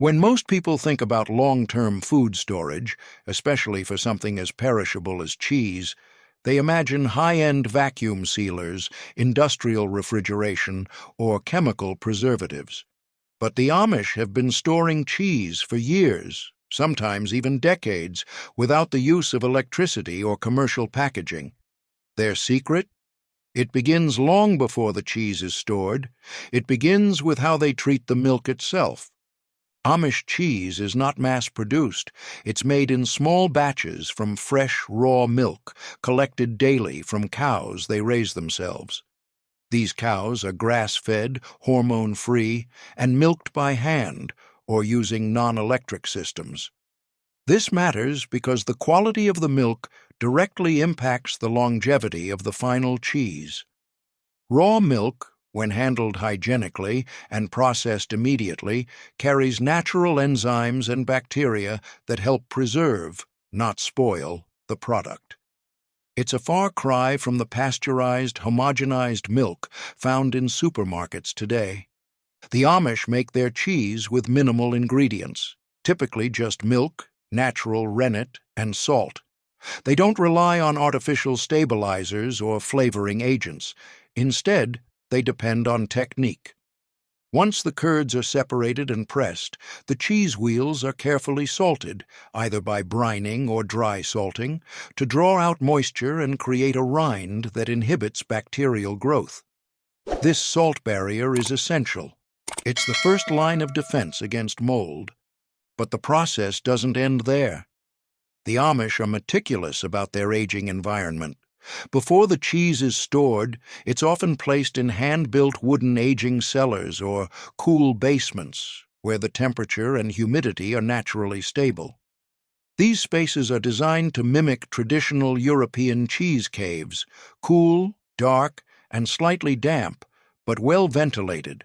When most people think about long-term food storage, especially for something as perishable as cheese, they imagine high-end vacuum sealers, industrial refrigeration, or chemical preservatives. But the Amish have been storing cheese for years, sometimes even decades, without the use of electricity or commercial packaging. Their secret? It begins long before the cheese is stored. It begins with how they treat the milk itself. Amish cheese is not mass-produced. It's made in small batches from fresh, raw milk, collected daily from cows they raise themselves. These cows are grass-fed, hormone-free, and milked by hand or using non-electric systems. This matters because the quality of the milk directly impacts the longevity of the final cheese. Raw milk, when handled hygienically and processed immediately, carries natural enzymes and bacteria that help preserve, not spoil, the product. It's a far cry from the pasteurized, homogenized milk found in supermarkets today. The Amish make their cheese with minimal ingredients, typically just milk, natural rennet, and salt. They don't rely on artificial stabilizers or flavoring agents. Instead, they depend on technique. Once the curds are separated and pressed, the cheese wheels are carefully salted, either by brining or dry salting, to draw out moisture and create a rind that inhibits bacterial growth. This salt barrier is essential. It's the first line of defense against mold. But the process doesn't end there. The Amish are meticulous about their aging environment. Before the cheese is stored, it's often placed in hand-built wooden aging cellars or cool basements, where the temperature and humidity are naturally stable. These spaces are designed to mimic traditional European cheese caves, cool, dark, and slightly damp, but well ventilated.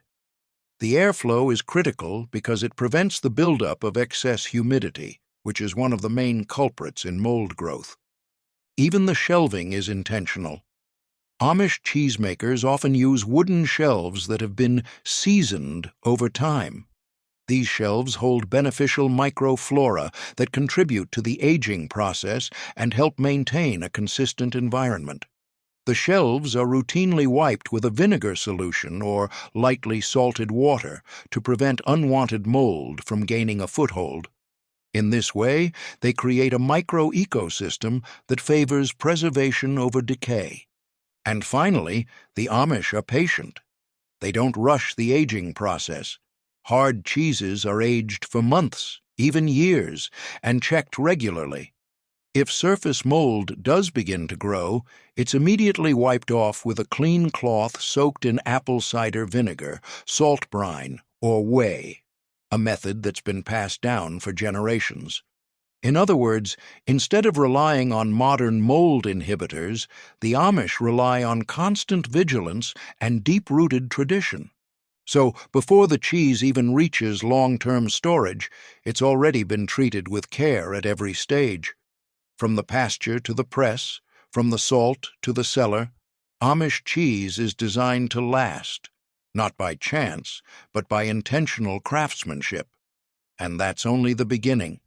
The airflow is critical because it prevents the buildup of excess humidity, which is one of the main culprits in mold growth. Even the shelving is intentional. Amish cheesemakers often use wooden shelves that have been seasoned over time. These shelves hold beneficial microflora that contribute to the aging process and help maintain a consistent environment. The shelves are routinely wiped with a vinegar solution or lightly salted water to prevent unwanted mold from gaining a foothold. In this way, they create a micro-ecosystem that favors preservation over decay. And finally, the Amish are patient. They don't rush the aging process. Hard cheeses are aged for months, even years, and checked regularly. If surface mold does begin to grow, it's immediately wiped off with a clean cloth soaked in apple cider vinegar, salt brine, or whey, a method that's been passed down for generations. In other words, instead of relying on modern mold inhibitors, the Amish rely on constant vigilance and deep-rooted tradition. So, before the cheese even reaches long-term storage, it's already been treated with care at every stage. From the pasture to the press, from the salt to the cellar, Amish cheese is designed to last, not by chance, but by intentional craftsmanship. And that's only the beginning.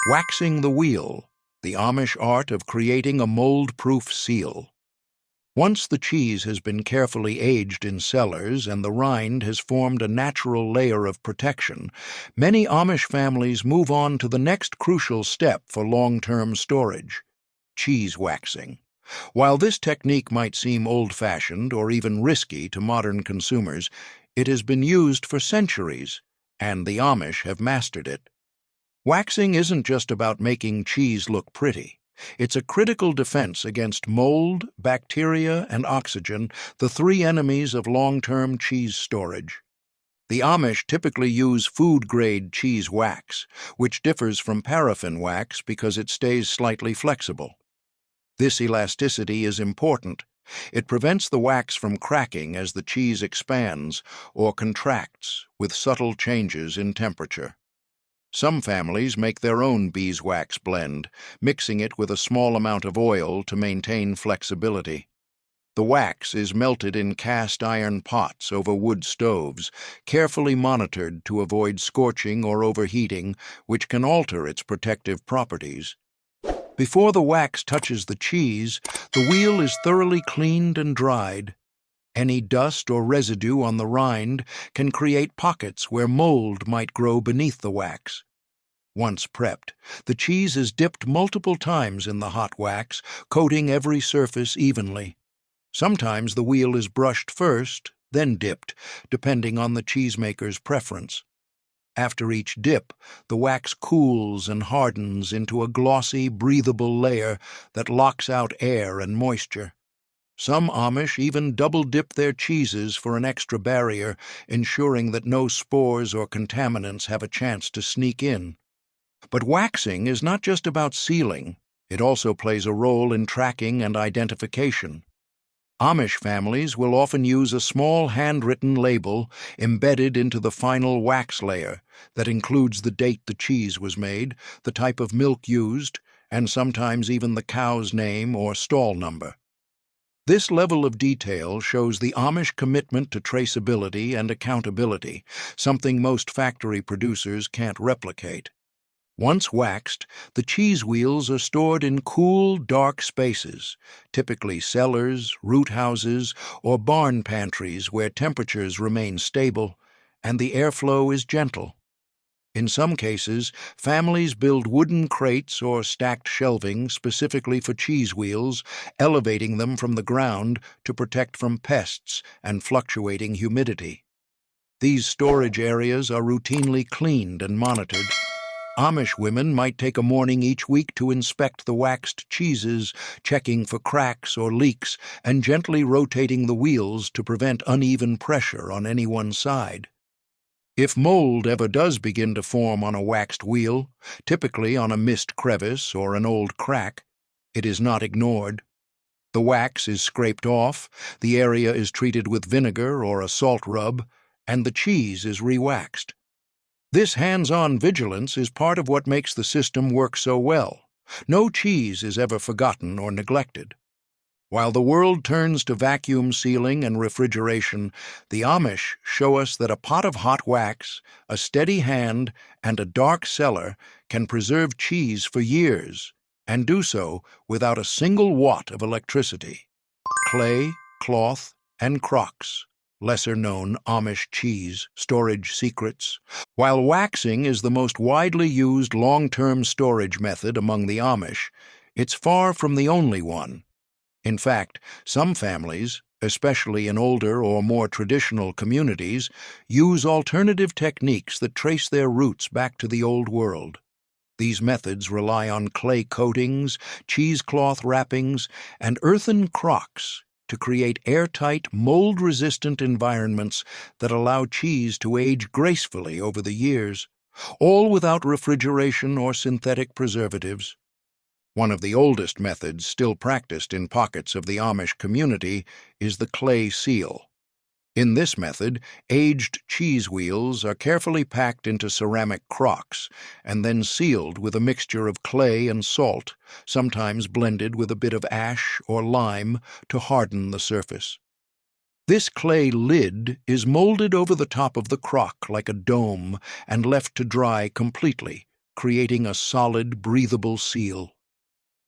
Waxing the wheel, the Amish art of creating a mold-proof seal. Once the cheese has been carefully aged in cellars and the rind has formed a natural layer of protection, many Amish families move on to the next crucial step for long-term storage: cheese waxing. While this technique might seem old-fashioned or even risky to modern consumers, it has been used for centuries, and the Amish have mastered it. Waxing isn't just about making cheese look pretty. It's a critical defense against mold, bacteria, and oxygen, the three enemies of long-term cheese storage. The Amish typically use food-grade cheese wax, which differs from paraffin wax because it stays slightly flexible. This elasticity is important. It prevents the wax from cracking as the cheese expands or contracts with subtle changes in temperature. Some families make their own beeswax blend, mixing it with a small amount of oil to maintain flexibility. The wax is melted in cast iron pots over wood stoves, carefully monitored to avoid scorching or overheating, which can alter its protective properties. Before the wax touches the cheese, the wheel is thoroughly cleaned and dried. Any dust or residue on the rind can create pockets where mold might grow beneath the wax. Once prepped, the cheese is dipped multiple times in the hot wax, coating every surface evenly. Sometimes the wheel is brushed first, then dipped, depending on the cheesemaker's preference. After each dip, the wax cools and hardens into a glossy, breathable layer that locks out air and moisture. Some Amish even double-dip their cheeses for an extra barrier, ensuring that no spores or contaminants have a chance to sneak in. But waxing is not just about sealing. It also plays a role in tracking and identification. Amish families will often use a small handwritten label embedded into the final wax layer that includes the date the cheese was made, the type of milk used, and sometimes even the cow's name or stall number. This level of detail shows the Amish commitment to traceability and accountability, something most factory producers can't replicate. Once waxed, the cheese wheels are stored in cool, dark spaces, typically cellars, root houses, or barn pantries where temperatures remain stable and the airflow is gentle. In some cases, families build wooden crates or stacked shelving specifically for cheese wheels, elevating them from the ground to protect from pests and fluctuating humidity. These storage areas are routinely cleaned and monitored. Amish women might take a morning each week to inspect the waxed cheeses, checking for cracks or leaks and gently rotating the wheels to prevent uneven pressure on any one side. If mold ever does begin to form on a waxed wheel, typically on a missed crevice or an old crack, it is not ignored. The wax is scraped off, the area is treated with vinegar or a salt rub, and the cheese is re-waxed. This hands-on vigilance is part of what makes the system work so well. No cheese is ever forgotten or neglected. While the world turns to vacuum sealing and refrigeration, the Amish show us that a pot of hot wax, a steady hand, and a dark cellar can preserve cheese for years, and do so without a single watt of electricity. Clay, cloth, and crocks. Lesser-known Amish cheese storage secrets. While waxing is the most widely used long-term storage method among the Amish, it's far from the only one. In fact, some families, especially in older or more traditional communities, use alternative techniques that trace their roots back to the Old World. These methods rely on clay coatings, cheesecloth wrappings, and earthen crocks to create airtight, mold-resistant environments that allow cheese to age gracefully over the years, all without refrigeration or synthetic preservatives. One of the oldest methods still practiced in pockets of the Amish community is the clay seal. In this method, aged cheese wheels are carefully packed into ceramic crocks and then sealed with a mixture of clay and salt, sometimes blended with a bit of ash or lime to harden the surface. This clay lid is molded over the top of the crock like a dome and left to dry completely, creating a solid, breathable seal.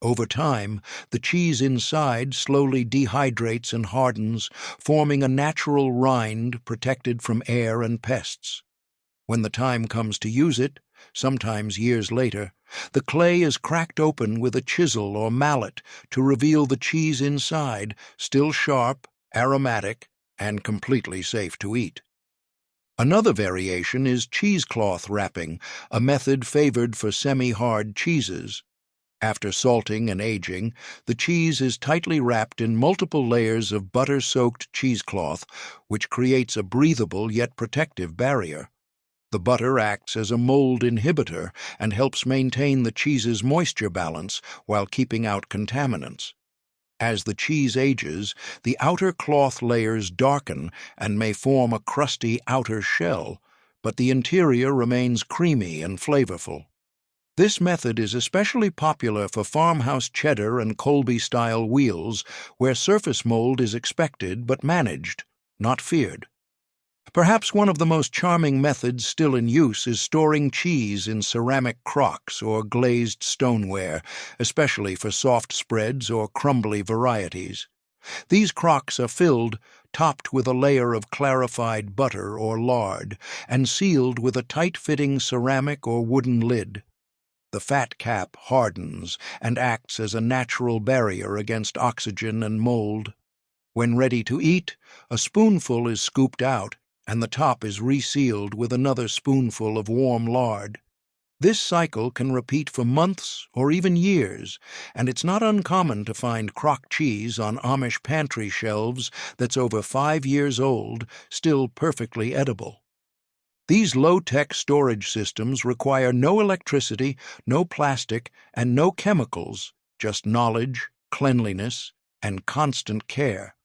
Over time, the cheese inside slowly dehydrates and hardens, forming a natural rind protected from air and pests. When the time comes to use it, sometimes years later, the clay is cracked open with a chisel or mallet to reveal the cheese inside, still sharp, aromatic, and completely safe to eat. Another variation is cheesecloth wrapping, a method favored for semi-hard cheeses. After salting and aging, the cheese is tightly wrapped in multiple layers of butter-soaked cheesecloth, which creates a breathable yet protective barrier. The butter acts as a mold inhibitor and helps maintain the cheese's moisture balance while keeping out contaminants. As the cheese ages, the outer cloth layers darken and may form a crusty outer shell, but the interior remains creamy and flavorful. This method is especially popular for farmhouse cheddar and Colby-style wheels, where surface mold is expected but managed, not feared. Perhaps one of the most charming methods still in use is storing cheese in ceramic crocks or glazed stoneware, especially for soft spreads or crumbly varieties. These crocks are filled, topped with a layer of clarified butter or lard, and sealed with a tight-fitting ceramic or wooden lid. The fat cap hardens and acts as a natural barrier against oxygen and mold. When ready to eat, a spoonful is scooped out, and the top is resealed with another spoonful of warm lard. This cycle can repeat for months or even years, and it's not uncommon to find crock cheese on Amish pantry shelves that's over 5 years old, still perfectly edible. These low-tech storage systems require no electricity, no plastic, and no chemicals, just knowledge, cleanliness, and constant care.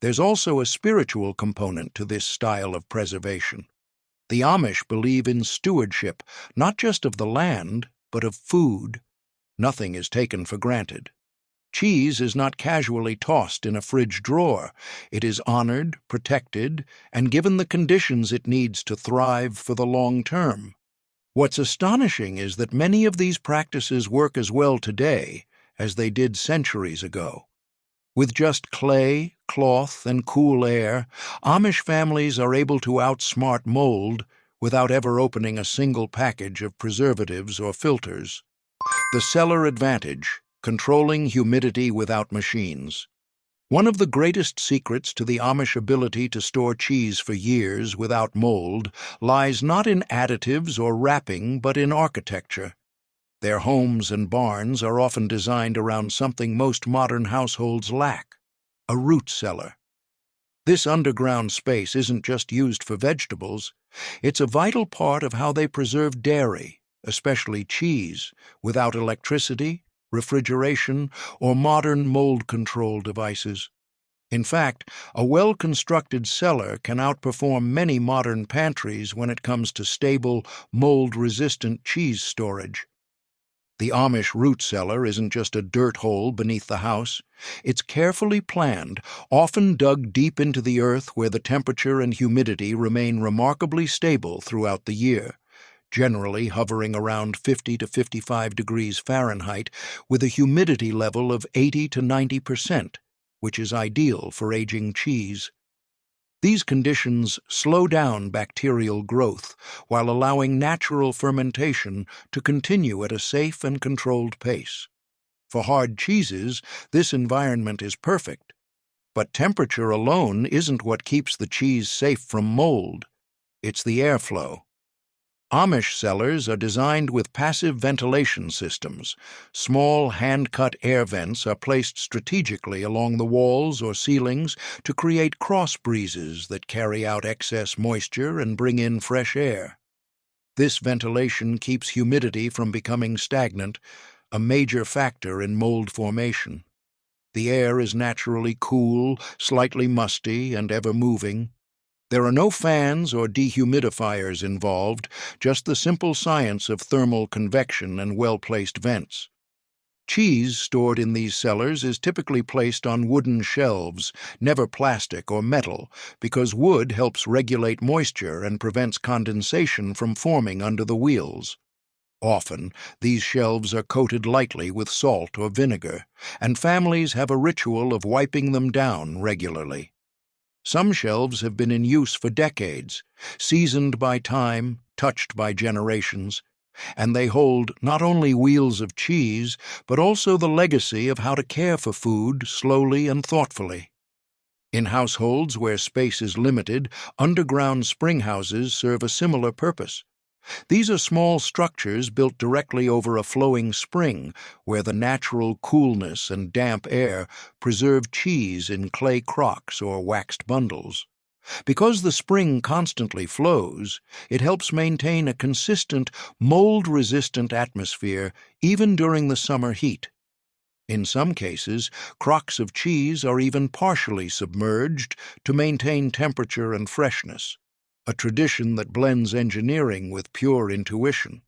There's also a spiritual component to this style of preservation. The Amish believe in stewardship, not just of the land, but of food. Nothing is taken for granted. Cheese is not casually tossed in a fridge drawer. It is honored, protected, and given the conditions it needs to thrive for the long term. What's astonishing is that many of these practices work as well today as they did centuries ago. With just clay, cloth, and cool air, Amish families are able to outsmart mold without ever opening a single package of preservatives or filters. The cellar advantage, controlling humidity without machines. One of the greatest secrets to the Amish ability to store cheese for years without mold lies not in additives or wrapping but in architecture. Their homes and barns are often designed around something most modern households lack: a root cellar. This underground space isn't just used for vegetables, it's a vital part of how they preserve dairy, especially cheese, without electricity, refrigeration, or modern mold control devices. In fact, a well-constructed cellar can outperform many modern pantries when it comes to stable, mold-resistant cheese storage. The Amish root cellar isn't just a dirt hole beneath the house. It's carefully planned, often dug deep into the earth where the temperature and humidity remain remarkably stable throughout the year, generally hovering around 50 to 55 degrees Fahrenheit with a humidity level of 80 to 90%, which is ideal for aging cheese. These conditions slow down bacterial growth while allowing natural fermentation to continue at a safe and controlled pace. For hard cheeses, this environment is perfect. But temperature alone isn't what keeps the cheese safe from mold. It's the airflow. Amish cellars are designed with passive ventilation systems. Small hand-cut air vents are placed strategically along the walls or ceilings to create cross breezes that carry out excess moisture and bring in fresh air. This ventilation keeps humidity from becoming stagnant, a major factor in mold formation. The air is naturally cool, slightly musty, and ever-moving. There are no fans or dehumidifiers involved, just the simple science of thermal convection and well-placed vents. Cheese stored in these cellars is typically placed on wooden shelves, never plastic or metal, because wood helps regulate moisture and prevents condensation from forming under the wheels. Often, these shelves are coated lightly with salt or vinegar, and families have a ritual of wiping them down regularly. Some shelves have been in use for decades, seasoned by time, touched by generations, and they hold not only wheels of cheese, but also the legacy of how to care for food slowly and thoughtfully. In households where space is limited, underground springhouses serve a similar purpose. These are small structures built directly over a flowing spring where the natural coolness and damp air preserve cheese in clay crocks or waxed bundles. Because the spring constantly flows, it helps maintain a consistent, mold-resistant atmosphere even during the summer heat. In some cases, crocks of cheese are even partially submerged to maintain temperature and freshness, a tradition that blends engineering with pure intuition.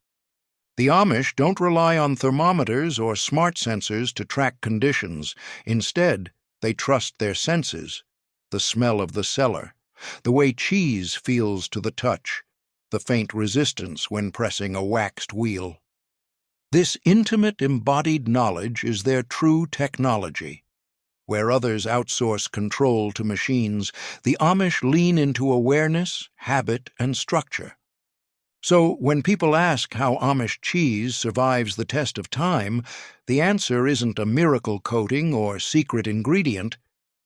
The Amish don't rely on thermometers or smart sensors to track conditions. Instead, they trust their senses: the smell of the cellar, the way cheese feels to the touch, the faint resistance when pressing a waxed wheel. This intimate embodied knowledge is their true technology. Where others outsource control to machines, the Amish lean into awareness, habit, and structure. So, when people ask how Amish cheese survives the test of time, the answer isn't a miracle coating or secret ingredient.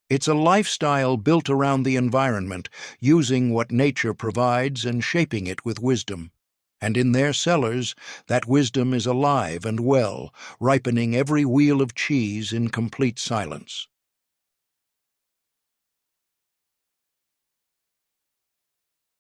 It's a lifestyle built around the environment, using what nature provides and shaping it with wisdom. And in their cellars, that wisdom is alive and well, ripening every wheel of cheese in complete silence.